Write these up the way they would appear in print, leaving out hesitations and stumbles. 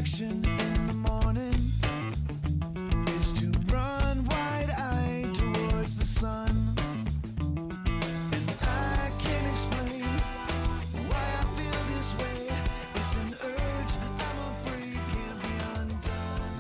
direction in the morning is to run wide-eyed towards the sun. And I can't explain why I feel this way. It's an urge I'm afraid can't be undone.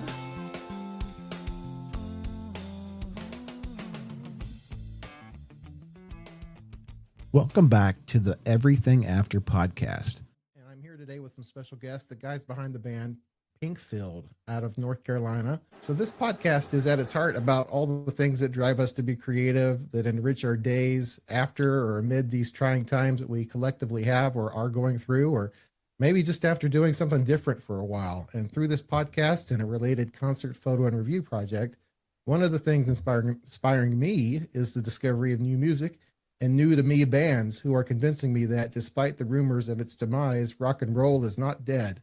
Welcome back to the Every.Thing.After podcast. And I'm here today with some special guests, the guys behind the band Pinkfield out of North Carolina. So this podcast is at its heart about all the things that drive us to be creative, that enrich our days after or amid these trying times that we collectively have or are going through, or maybe just after doing something different for a while. And through this podcast and a related concert photo and review project, one of the things inspiring me is the discovery of new music and new to me bands who are convincing me that despite the rumors of its demise, rock and roll is not dead.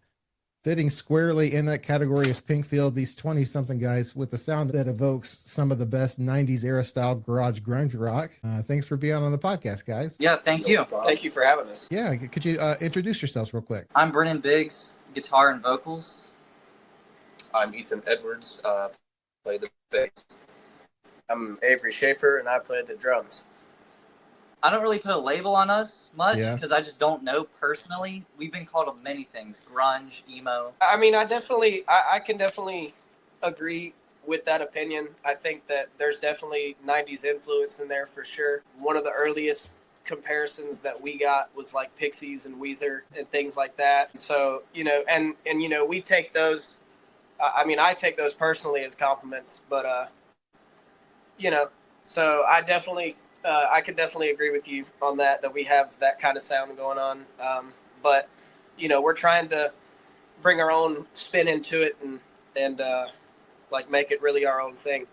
Fitting squarely in that category is Pinkfield, these 20-something guys with a sound that evokes some of the best 90s era style garage grunge rock. Thanks for being on the podcast, guys. Yeah, thank you. Thank you for having us. Yeah, could you introduce yourselves real quick? I'm Brennan Biggs, guitar and vocals. I'm Ethan Edwards, play the bass. I'm Avery Schaefer, and I play the drums. I don't really put a label on us much because Yeah. I just don't know personally. We've been called many things: grunge, emo. I mean, I can definitely agree with that opinion. I think that there's definitely 90s influence in there for sure. One of the earliest comparisons that we got was like Pixies and Weezer and things like that. So, and we take those, I take those personally as compliments, but, so I could definitely agree with you on that we have that kind of sound going on. But, we're trying to bring our own spin into it and make it really our own thing.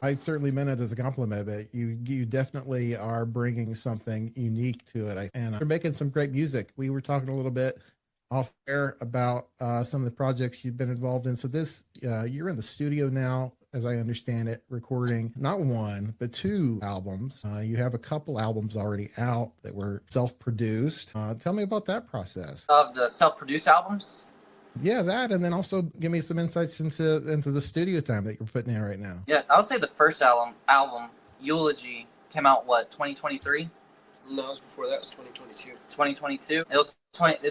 I certainly meant it as a compliment, but you definitely are bringing something unique to it. And you're making some great music. We were talking a little bit off air about some of the projects you've been involved in. So you're in the studio now, as I understand it, recording not one, but two albums. You have a couple albums already out that were self-produced. Tell me about that process. Of the self-produced albums? Yeah, that, and then also give me some insights into the studio time that you're putting in right now. Yeah, I would say the first album, Eulogy, came out, 2023? No, it was before that. It was 2022. 2022?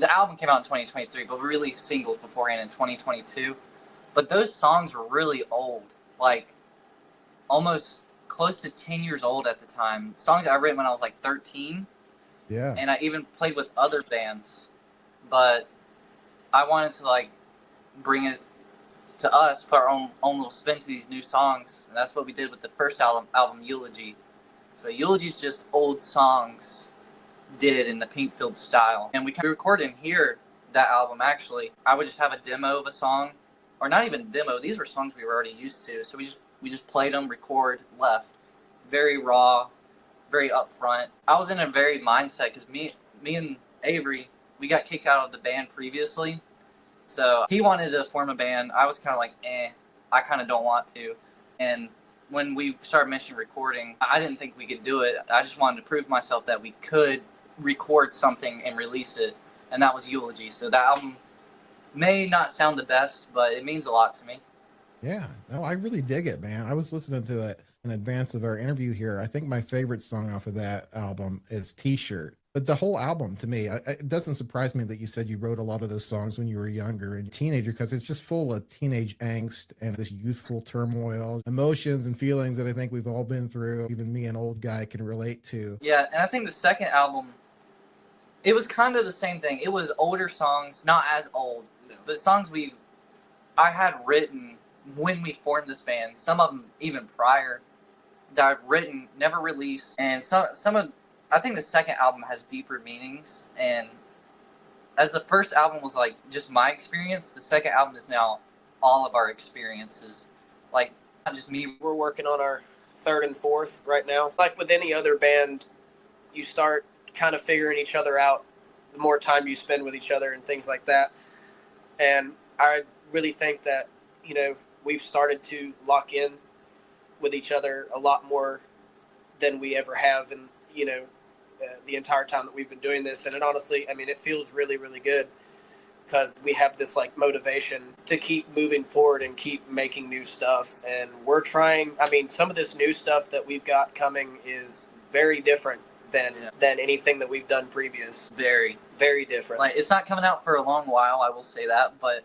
The album came out in 2023, but we released singles beforehand in 2022. But those songs were really old. Almost close to 10 years old at the time. Songs I written when I was 13. Yeah. And I even played with other bands. But I wanted to bring it to us, put our own little spin to these new songs. And that's what we did with the first album Eulogy. So Eulogy's just old songs did in the Pinkfield style. And we recorded in here, that album actually. I would just have a demo of a song. Or not even demo. These were songs we were already used to. So we just played them, record, left. Very raw, very upfront. I was in a very mindset because me and Avery, we got kicked out of the band previously. So he wanted to form a band. I was kind of I kind of don't want to. And when we started mentioning recording, I didn't think we could do it. I just wanted to prove myself that we could record something and release it. And that was Eulogy. So that album may not sound the best, but it means a lot to me. Yeah, no, I really dig it, man. I was listening to it in advance of our interview here. I think my favorite song off of that album is T-Shirt. But the whole album, to me, it doesn't surprise me that you said you wrote a lot of those songs when you were younger and teenager, because it's just full of teenage angst and this youthful turmoil, emotions and feelings that I think we've all been through. Even me, an old guy, can relate to. Yeah, and I think the second album, it was kind of the same thing. It was older songs, not as old, but songs I had written when we formed this band. Some of them even prior that I've written, never released, and I think the second album has deeper meanings. And as the first album was just my experience, the second album is now all of our experiences. Not just me. We're working on our third and fourth right now. Like with any other band, you start kind of figuring each other out the more time you spend with each other and things like that. And I really think that, we've started to lock in with each other a lot more than we ever have. And, the entire time that we've been doing this. And it honestly, it feels really, really good because we have this like motivation to keep moving forward and keep making new stuff. And we're trying, I mean, some of this new stuff that we've got coming is very different than anything that we've done previous. Very, very different. Like, it's not coming out for a long while, I will say that, but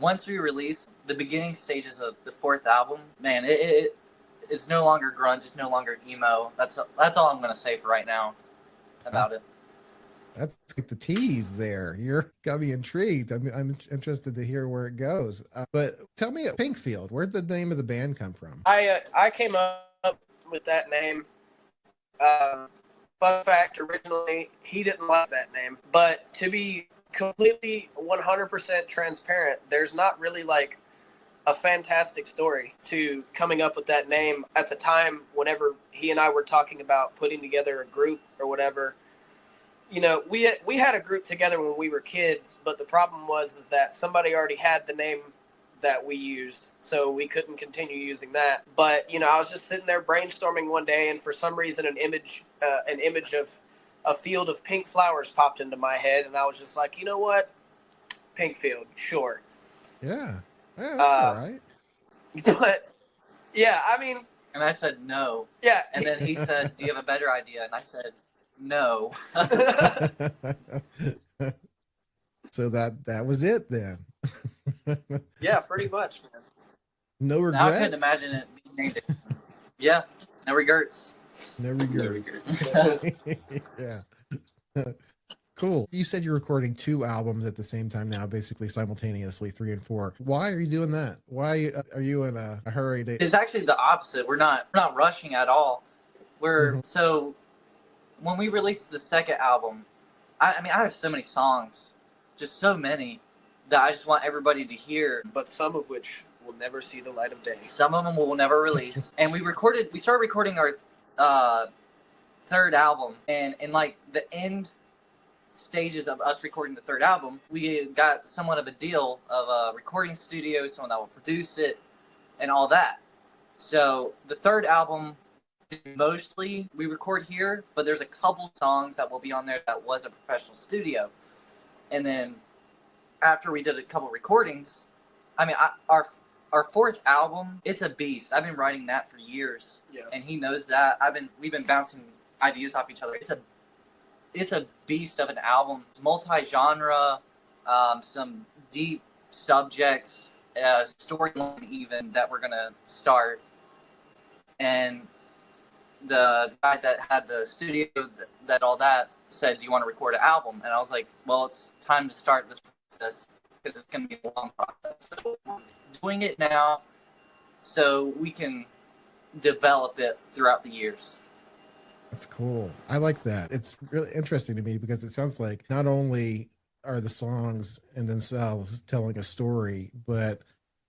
once we release the beginning stages of the fourth album, man, it's no longer grunge, it's no longer emo. That's all I'm gonna say for right now about it. That's like the tease there. You're got me intrigued. I'm interested to hear where it goes. But tell me, Pinkfield, where'd the name of the band come from? I came up with that name. Fun fact, originally he didn't like that name, but to be completely 100% transparent, there's not really like a fantastic story to coming up with that name. At the time, whenever he and I were talking about putting together a group or whatever, you know, we had a group together when we were kids, but the problem was that somebody already had the name that we used, so we couldn't continue using that. But you know, I was just sitting there brainstorming one day, and for some reason an image of a field of pink flowers popped into my head, and I was just like, you know what, Pinkfield, sure. Yeah, that's all right. But yeah, I mean, and I said no. Yeah, and then he said, "Do you have a better idea?" And I said, "No." So that was it then. Yeah, pretty much, man. No regrets. Now I couldn't imagine it being named. Yeah, no regrets. No regrets. Yeah. Cool. You said you're recording 2 albums at the same time now, basically simultaneously, 3 and 4. Why are you doing that? Why are you in a hurry to? It's actually the opposite. We're not rushing at all. So when we released the second album, I mean, I have so many songs, just so many, that I just want everybody to hear. But some of which will never see the light of day. Some of them will never release. And we started recording our third album, and in like the end stages of us recording the third album, we got somewhat of a deal of a recording studio, someone that will produce it, and all that. So the third album, mostly we record here, but there's a couple songs that will be on there that was a professional studio. And then after we did a couple recordings, I mean, our fourth album, it's a beast. I've been writing that for years, and he knows that. We've been bouncing ideas off each other. It's a beast of an album, multi-genre, some deep subjects, storyline even that we're gonna start. And the guy that had the studio that all that said, "Do you want to record an album?" And I was like, "Well, it's time to start this process because it's going to be a long process." So we're doing it now so we can develop it throughout the years. That's cool. I like that. It's really interesting to me because it sounds like not only are the songs in themselves telling a story, but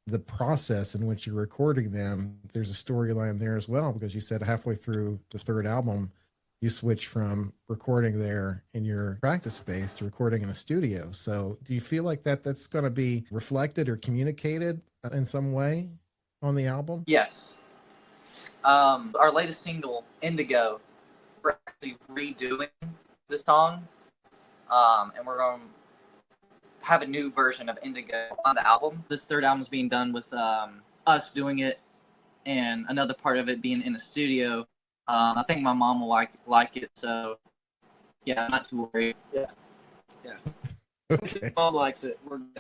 the process in which you're recording them, there's a storyline there as well, because you said halfway through the third album, you switch from recording there in your practice space to recording in a studio. So do you feel like that's going to be reflected or communicated in some way on the album? Yes. Our latest single, Indigo, we're actually redoing the song, and we're going to have a new version of Indigo on the album. This third album is being done with us doing it, and another part of it being in a studio. I think my mom will like it, so yeah, I'm not too worried. Yeah. Okay. Mom likes it.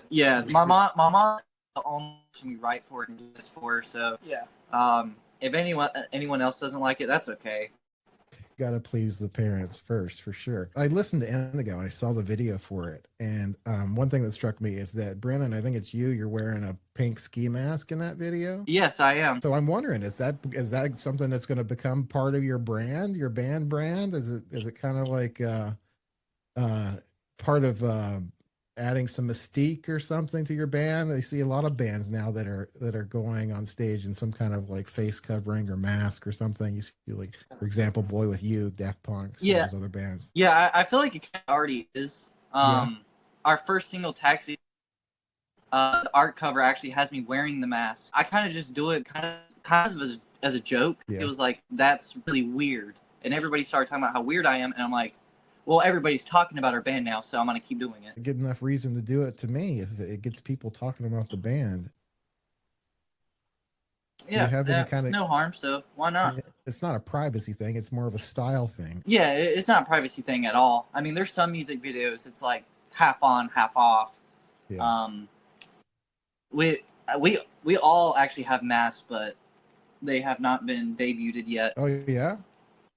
Yeah, my mom the only person we write for it and do this for, so yeah. If anyone else doesn't like it, that's okay. Got to please the parents first, for sure. I listened to Indigo. I saw the video for it. And one thing that struck me is that, Brandon, I think it's you're wearing a pink ski mask in that video. Yes, I am. So I'm wondering, is that something that's going to become part of your brand, your band brand? Is it kind of like part of adding some mystique or something to your band? I see a lot of bands now that are going on stage in some kind of like face covering or mask or something. You see, like, for example, Boy With You, Daft Punk, some of those other bands. Yeah, I feel like it already is. Our first single, Taxi, the art cover actually has me wearing the mask. I kind of just do it kind of as a joke. Yeah. It was like, that's really weird. And everybody started talking about how weird I am. And I'm like, well, everybody's talking about our band now, so I'm gonna keep doing it. Good enough reason to do it to me if it gets people talking about the band. Do you have any kind it's of no harm, so why not? It's not a privacy thing, it's more of a style thing. Yeah, it's not a privacy thing at all. I mean, there's some music videos it's like half on, half off. Yeah. We all actually have masks, but they have not been debuted yet. Oh yeah?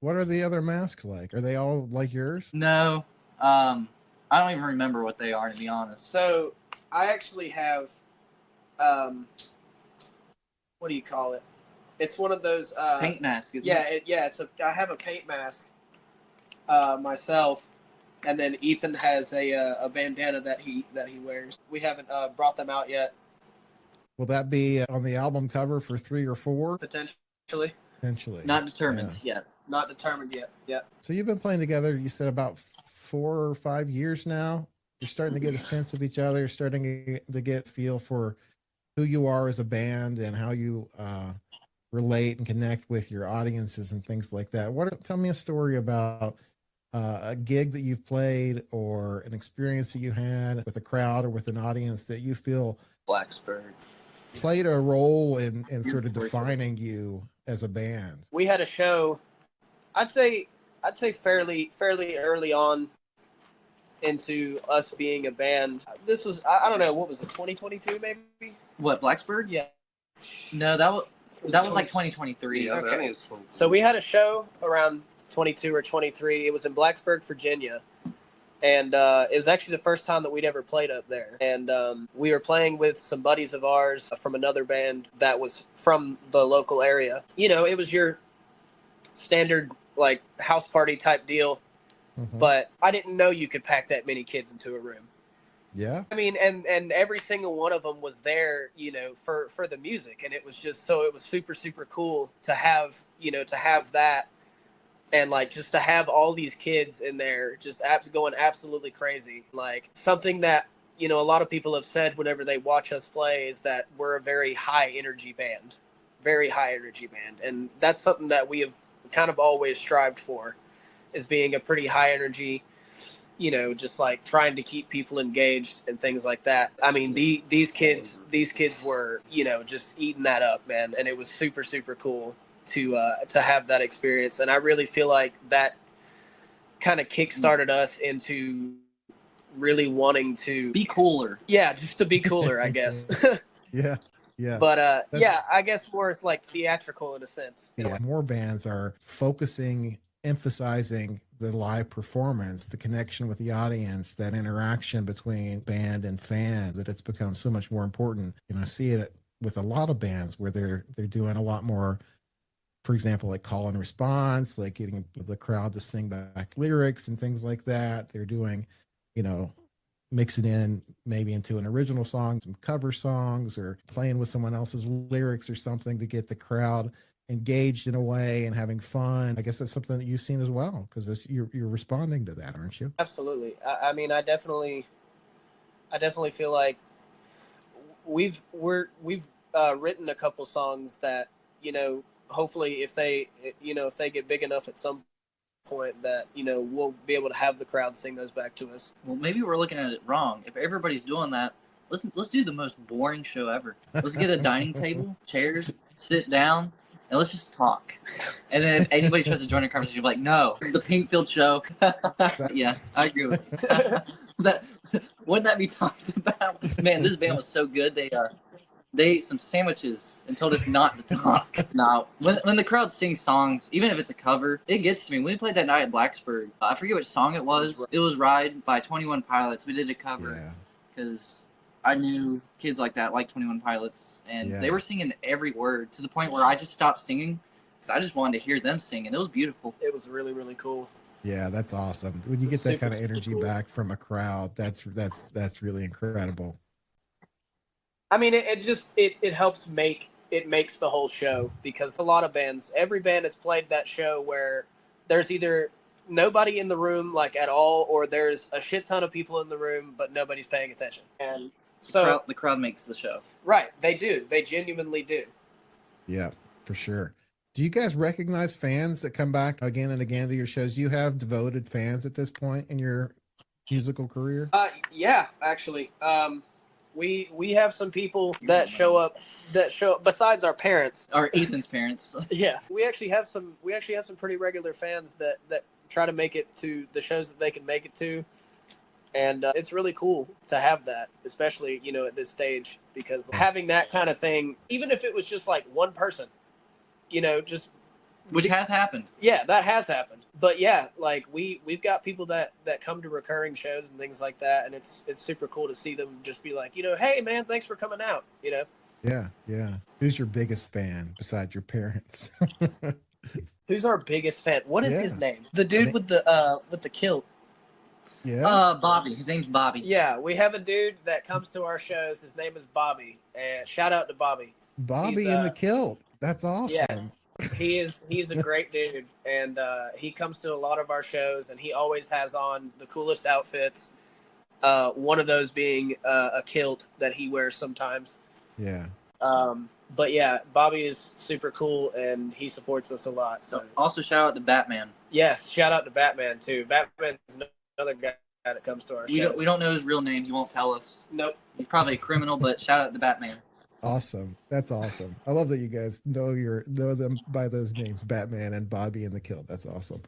What are the other masks like? Are they all like yours? No. I don't even remember what they are, to be honest. So I actually have, what do you call it? It's one of those paint mask. I have a paint mask myself, and then Ethan has a bandana that he wears. We haven't brought them out yet. Will that be on the album cover for 3 or 4? Potentially. Not determined yet. Not determined yet. Yeah. So you've been playing together, you said, about 4 or 5 years now. You're starting to get a sense of each other, starting to get a feel for who you are as a band and how you relate and connect with your audiences and things like that. Tell me a story about a gig that you've played or an experience that you had with a crowd or with an audience that you feel Blacksburg played a role in sort of defining you as a band. We had a show, I'd say fairly early on into us being a band. This was, I don't know, what was it, 2022 maybe? What, Blacksburg? Yeah. No, that was like 2023. Yeah, okay. I think it was 2023. So we had a show around 22 or 23. It was in Blacksburg, Virginia. And it was actually the first time that we'd ever played up there. And we were playing with some buddies of ours from another band that was from the local area. You know, it was your standard, like, house party type deal. Mm-hmm. But I didn't know you could pack that many kids into a room. Yeah. I mean, and every single one of them was there, you know, for the music. And it was just, so it was super, super cool to have, you know, to have that. And, like, just to have all these kids in there just going absolutely crazy. Like, something that, you know, a lot of people have said whenever they watch us play is that we're a very high-energy band. Very high-energy band. And that's something that we have kind of always strived for, is being a pretty high-energy, you know, just, like, trying to keep people engaged and things like that. I mean, these kids were, you know, just eating that up, man. And it was super, super cool to have that experience. And I really feel like that kind of kickstarted us into really wanting to be cooler. Yeah, just to be cooler, I guess. Yeah. But I guess more like theatrical in a sense. Yeah, more bands are emphasizing the live performance, the connection with the audience, that interaction between band and fan, that it's become so much more important. You know, I see it with a lot of bands where they're doing a lot more, for example, like call and response, like getting the crowd to sing back lyrics and things like that. They're doing, you know, mixing in maybe into an original song, some cover songs, or playing with someone else's lyrics or something to get the crowd engaged in a way and having fun. I guess that's something that you've seen as well, because you're responding to that, aren't you? Absolutely. I mean, I definitely feel like we've written a couple songs that, you know, hopefully if they get big enough at some point that, you know, we'll be able to have the crowd sing those back to us. Well, maybe we're looking at it wrong. If everybody's doing that, let's do the most boring show ever. Let's get a dining table, chairs, sit down, and let's just talk. And then if anybody tries to join our conversation, you're like, no, it's the Pinkfield show. Yeah, I agree with you. Wouldn't that be talked about? Man, this band was so good. They ate some sandwiches and told us not to talk. Now, when the crowd sings songs, even if it's a cover, it gets to me. When we played that night at Blacksburg, I forget which song it was. It was Ride by 21 Pilots. We did a cover because I knew kids like that, like 21 Pilots, and they were singing every word to the point where I just stopped singing because I just wanted to hear them sing, and it was beautiful. It was really, really cool. Yeah, that's awesome. When you get that kind of energy back from a crowd, that's really incredible. I mean, it helps makes the whole show, because a lot of bands, every band has played that show where there's either nobody in the room like at all, or there's a shit ton of people in the room but nobody's paying attention. And so the crowd makes the show. Right, they do. They genuinely do. Yeah, for sure. Do you guys recognize fans that come back again and again to your shows? You have devoted fans at this point in your musical career? Yeah, actually. We have some people that show up besides our parents or Ethan's parents. Yeah, we actually have some pretty regular fans that try to make it to the shows that they can make it to, and it's really cool to have that, especially at this stage, because having that kind of thing, even if it was just like one person, just which has happened. Yeah, that has happened. But yeah, like we've got people that come to recurring shows and things like that, and it's super cool to see them just be like, hey man, thanks for coming out. Yeah. Who's your biggest fan besides your parents? Who's our biggest fan? What is his name? The dude with the kilt. Yeah. Bobby. His name's Bobby. Yeah, we have a dude that comes to our shows. His name is Bobby, and shout out to Bobby. Bobby in the kilt. That's awesome. Yes. He's a great dude, and he comes to a lot of our shows, and he always has on the coolest outfits. One of those being a kilt that he wears sometimes. Yeah. But yeah, Bobby is super cool, and he supports us a lot. So also shout out to Batman. Yes, shout out to Batman too. Batman's another guy that comes to our shows. We don't know his real name. He won't tell us. Nope. He's probably a criminal, but shout out to Batman. Awesome. That's awesome. I love that you guys know them by those names, Batman and Bobby in the Kilt. That's awesome.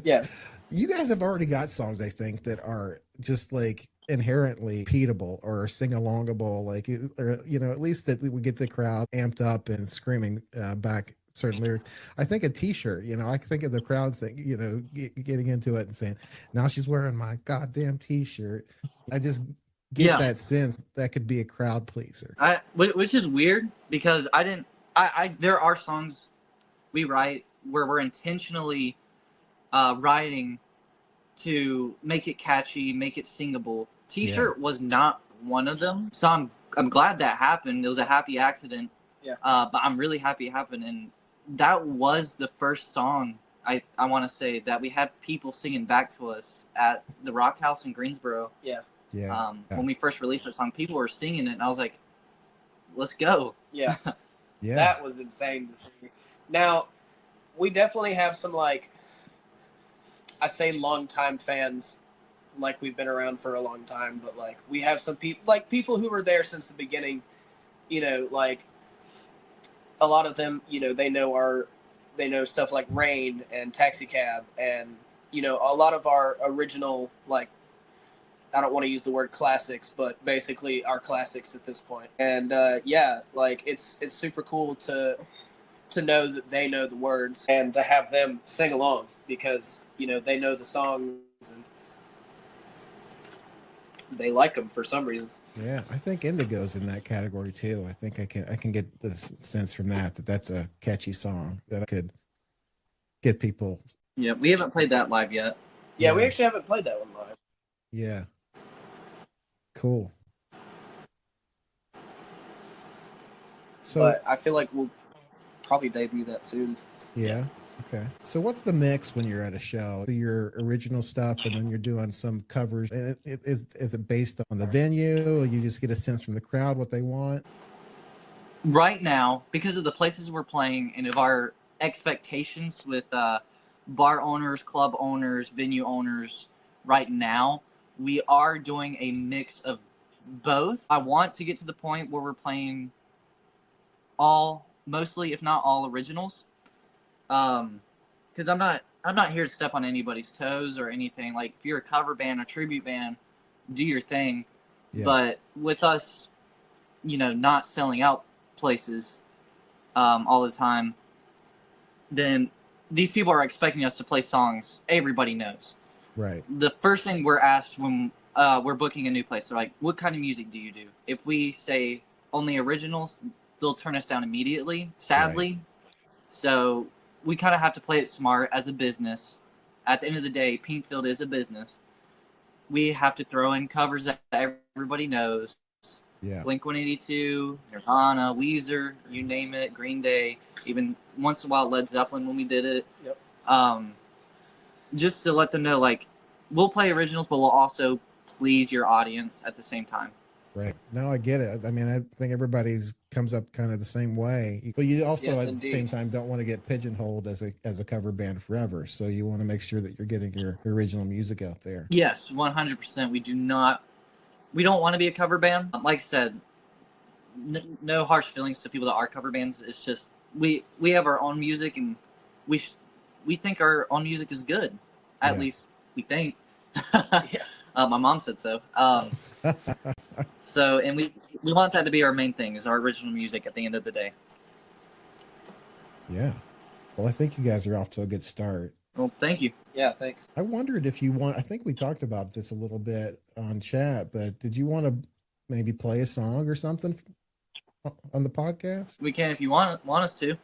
Yeah. You guys have already got songs, I think, that are just like inherently repeatable or sing-alongable, like, or, at least that we get the crowd amped up and screaming back certain lyrics. I think a t-shirt, I think of the crowd saying, getting into it and saying, now she's wearing my goddamn t-shirt. I just get that sense that could be a crowd pleaser. Which is weird because there are songs we write where we're intentionally writing to make it catchy, make it singable. T-shirt was not one of them. So I'm glad that happened. It was a happy accident. Yeah. But I'm really happy it happened. And that was the first song I want to say that we had people singing back to us at the Rock House in Greensboro. Yeah. Yeah. When we first released the song, people were singing it, and I was like, let's go. Yeah. Yeah. That was insane to see. Now, we definitely have some, like, I say long-time fans, like we've been around for a long time, but, like, we have some people, like, people who were there since the beginning, like, a lot of them, they know stuff like Rain and Taxi Cab and, a lot of our original, like, I don't want to use the word classics, but basically our classics at this point. And like it's super cool to know that they know the words and to have them sing along because they know the songs and they like them for some reason. Yeah, I think Indigo's in that category too. I think I can get the sense from that's a catchy song that could get people. Yeah, we haven't played that live yet. Yeah, we actually haven't played that one live. Yeah. Cool. So, but I feel like we'll probably debut that soon. Yeah. Okay. So what's the mix when you're at a show? Your original stuff, and then you're doing some covers. And is it based on the venue? Or you just get a sense from the crowd what they want? Right now, because of the places we're playing and of our expectations with bar owners, club owners, venue owners, right now, we are doing a mix of both. I want to get to the point where we're playing mostly, if not all, originals. Because I'm not here to step on anybody's toes or anything. Like, if you're a cover band or tribute band, do your thing. Yeah. But with us, not selling out places all the time, then these people are expecting us to play songs everybody knows. Right. The first thing we're asked when we're booking a new place, they're like, what kind of music do you do? If we say only originals, they'll turn us down immediately, sadly. Right. So we kind of have to play it smart as a business. At the end of the day, Pinkfield is a business. We have to throw in covers that everybody knows. Yeah. Blink-182, Nirvana, Weezer, you name it, Green Day, even once in a while Led Zeppelin when we did it. Yep. Just to let them know, like, we'll play originals, but we'll also please your audience at the same time. Right. No, I get it. I mean, I think everybody's comes up kind of the same way. But you also, Yes, at the indeed. same time, don't want to get pigeonholed as a cover band forever. So you want to make sure that you're getting your original music out there. Yes, 100%. We don't want to be a cover band. Like I said, no harsh feelings to people that are cover bands. It's just we have our own music, and we think our own music is good. At least we think. Yeah. My mom said so. So, and we want that to be our main thing, is our original music at the end of the day. Yeah. Well, I think you guys are off to a good start. Well, thank you. Yeah, thanks. I wondered if you want, I think we talked about this a little bit on chat, but did you want to maybe play a song or something on the podcast? We can if you want us to.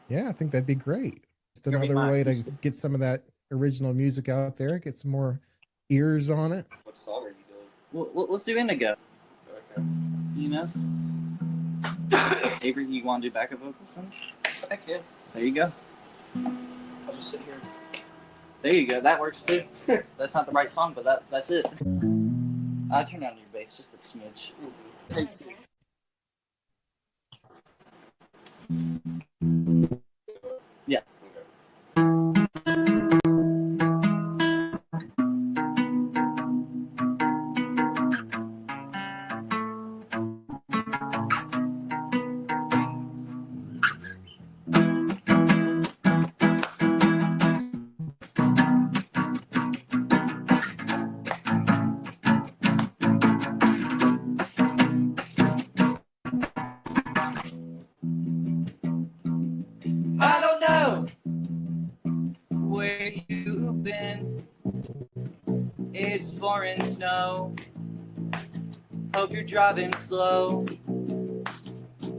Yeah, I think that'd be great. Just Here, another my way to acoustic. get some of that original music out there, get some more ears on it. What song are you doing? Well, let's do Indigo. Okay. You know, Avery, you want to do backup vocals? Then? Heck yeah. There you go. I'll just sit here. There you go. That works too. That's not the right song, but that's it. I turn down your bass just a smidge. Take two. Yeah. I don't know where you've been. It's foreign snow. Hope you're driving slow.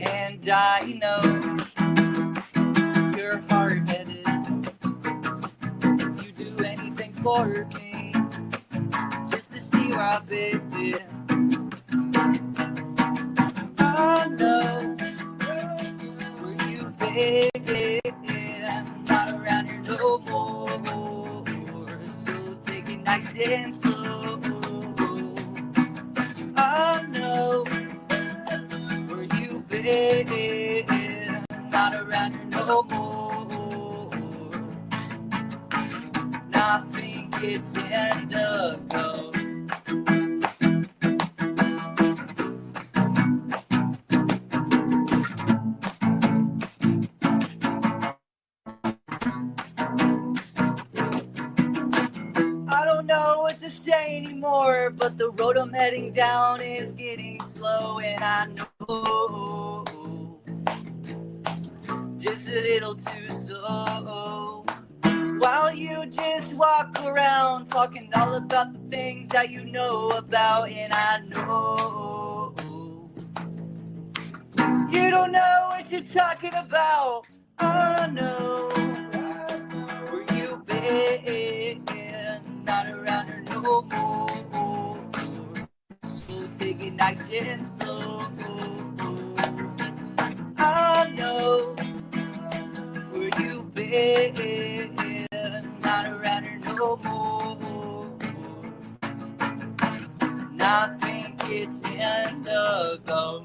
And I know you're hard-headed. You do anything for me, just to see where I've been. I know where you've been. Not around here no more. So take it nice and slow. I know where you've been. Not around here no more. I think it's Indigo. I don't know what to say anymore, but the road I'm heading down is getting slow, and I know just a little too slow. While you just walk around talking all about the things that you know about, and I know you don't know what you're talking about. I know where you've been. Not around here no more. So take it nice and slow. I know where you've been. Not around here no more. And I think it's Indigo.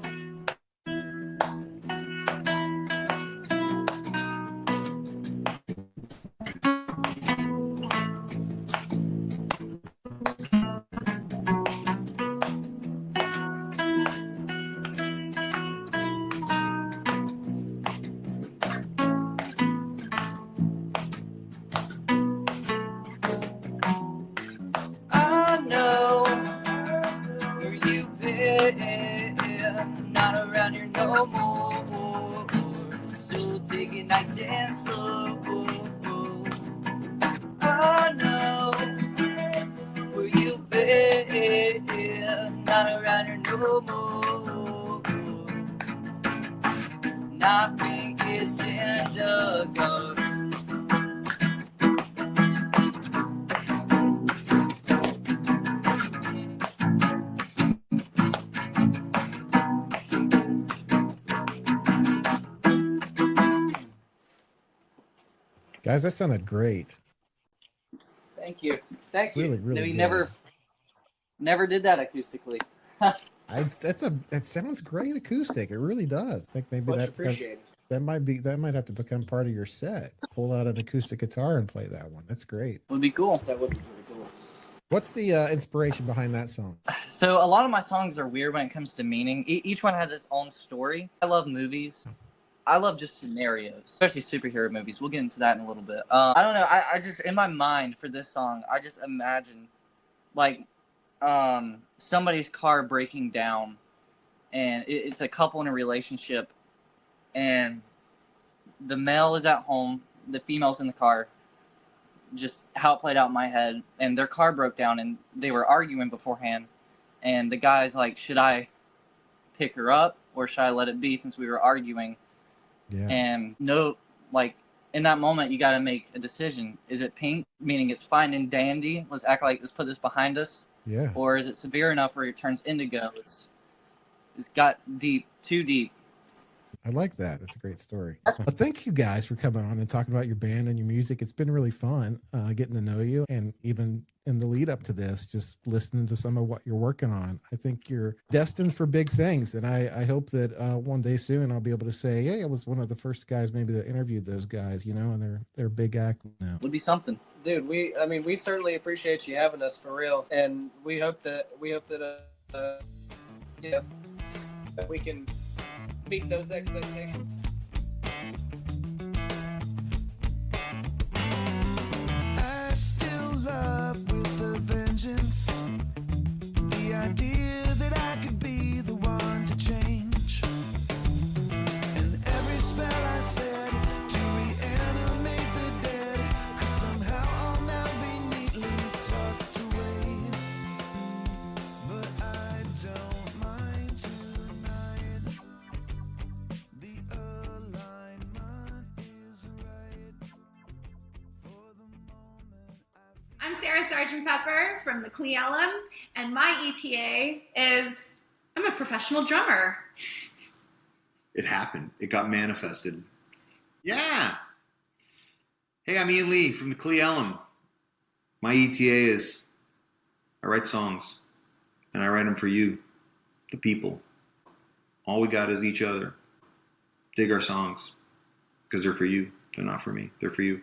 I know where you've been. Not around here no more. So take it nice and slow. I know where you've been. Not around here no more. And I think it's Indigo. Guys, that sounded great. Thank you. Thank you. Really, really We good. never did that acoustically. It sounds great acoustic. It really does. I think maybe Much that appreciated. that might have to become part of your set. Pull out an acoustic guitar and play that one. That's great. Would be cool. That would be pretty cool. What's the inspiration behind that song? So a lot of my songs are weird when it comes to meaning. Each one has its own story. I love movies. I love just scenarios, especially superhero movies. We'll get into that in a little bit. I don't know. I just, in my mind for this song, I just imagine like somebody's car breaking down, and it's a couple in a relationship, and the male is at home, the female's in the car. Just how it played out in my head, and their car broke down, and they were arguing beforehand, and the guy's like, should I pick her up or should I let it be since we were arguing? Yeah. And no, like in that moment you got to make a decision. Is it pink, meaning it's fine and dandy, let's act like, let's put this behind us? Yeah. Or is it severe enough where it turns indigo? It's got deep, too deep. I like that. That's a great story. Well, thank you guys for coming on and talking about your band and your music. It's been really fun getting to know you, and even in the lead up to this, just listening to some of what you're working on. I think you're destined for big things, and I hope that one day soon I'll be able to say, hey, I was one of the first guys maybe that interviewed those guys, you know, and they're a big act now. Would be something. Dude, we certainly appreciate you having us for real, and we hope that that we can meet those expectations. I still love with a vengeance the idea that I could be the one to change. And every spell I said to reanimate the dead could somehow all now be neatly tucked away. But I don't mind tonight. The alignment is right for the moment. I'm Sarah Sargent Pepper from the Cleellum, and my ETA is I'm a professional drummer. It happened. It got manifested. Yeah. Hey, I'm Ian Lee from the Cleellum. My ETA is I write songs, and I write them for you, the people. All we got is each other. Dig our songs, because they're for you. They're not for me. They're for you.